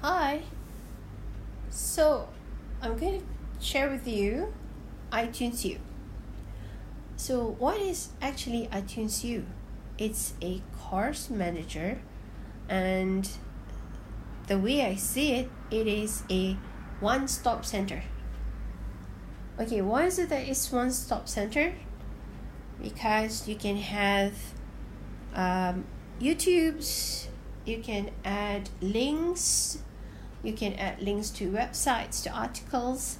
Hi. So, I'm going to share with you iTunes U. So, what is actually iTunes U? It's a course manager, and the way I see it, it is a one-stop center. Okay, why is it that it's one-stop center? Because you can have YouTubes, you can add links, you can add links to websites, to articles.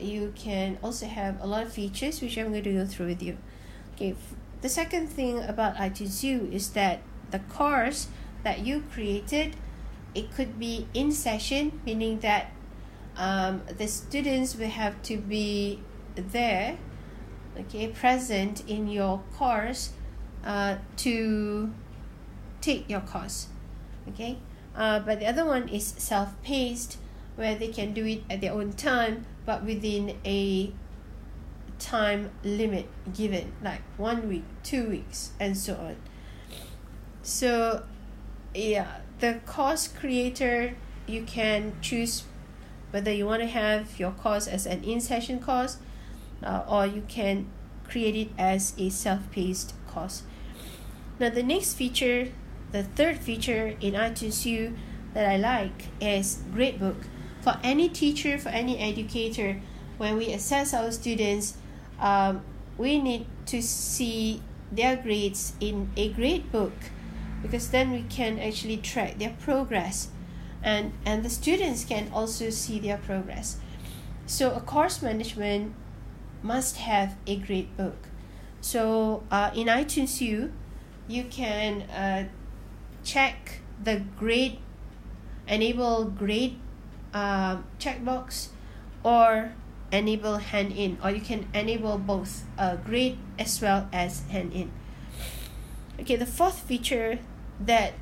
You can also have a lot of features, which I'm going to go through with you. Okay, the second thing about iTunes U is that the course that you created, it could be in session, meaning that the students will have to be there, present in your course to take your course. But the other one is self-paced, where they can do it at their own time, but within a time limit given, like 1 week, 2 weeks, and so on. So the course creator, you can choose whether you want to have your course as an in-session course, or you can create it as a self-paced course. Now the next feature, the third feature in iTunes U that I like is gradebook. For any teacher, for any educator, when we assess our students, we need to see their grades in a gradebook, because then we can actually track their progress, and the students can also see their progress. So a course management must have a gradebook. So in iTunes U, you can check the grade, enable grade checkbox, or enable hand-in, or you can enable both grade as well as hand-in. Okay, the fourth feature that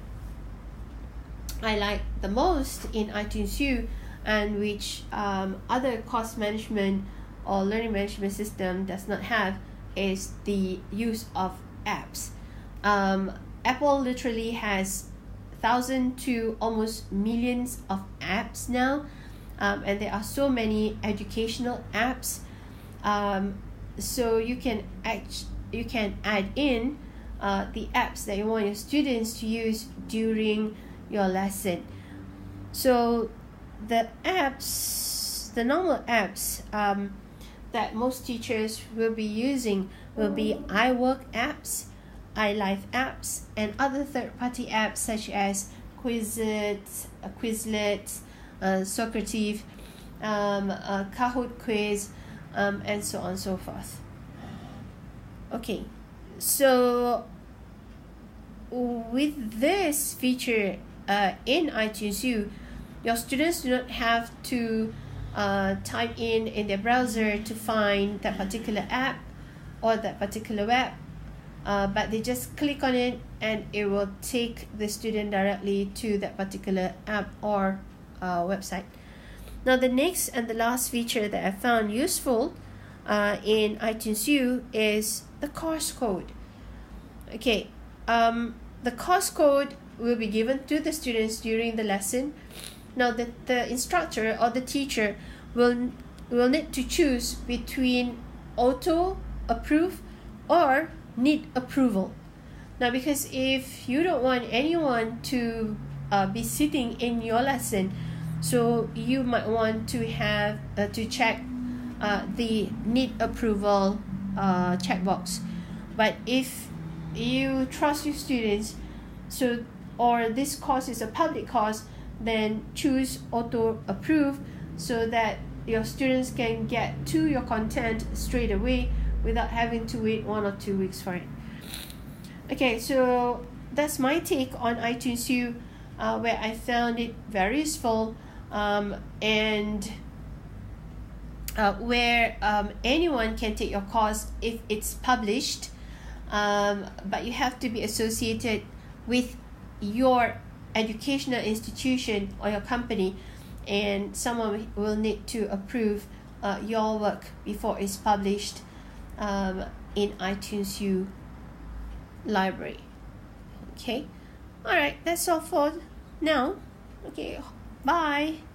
I like the most in iTunes U, and which other course management or learning management system does not have, is the use of apps. Apple literally has thousands to almost millions of apps now, and there are so many educational apps. So you can add in the apps that you want your students to use during your lesson. So the normal apps that most teachers will be using will be iWork apps, iLife apps, and other third-party apps such as Quizlet, Socrative, Kahoot Quiz, and so on and so forth. Okay, so with this feature in iTunes U, your students do not have to type in their browser to find that particular app or that particular web, but they just click on it and it will take the student directly to that particular app or website. Now the next and the last feature that I found useful in iTunes U is the course code. The course code will be given to the students during the lesson. Now the instructor or the teacher will need to choose between auto approve or need approval. Now, because if you don't want anyone to be sitting in your lesson, so you might want to have to check the need approval checkbox. But if you trust your students, or this course is a public course, then choose auto approve so that your students can get to your content straight away without having to wait 1 or 2 weeks for it. Okay, so that's my take on iTunes U, where I found it very useful, and where anyone can take your course if it's published, but you have to be associated with your educational institution or your company, and someone will need to approve your work before it's published in iTunes U library. Okay, all right, that's all for now. Okay, bye.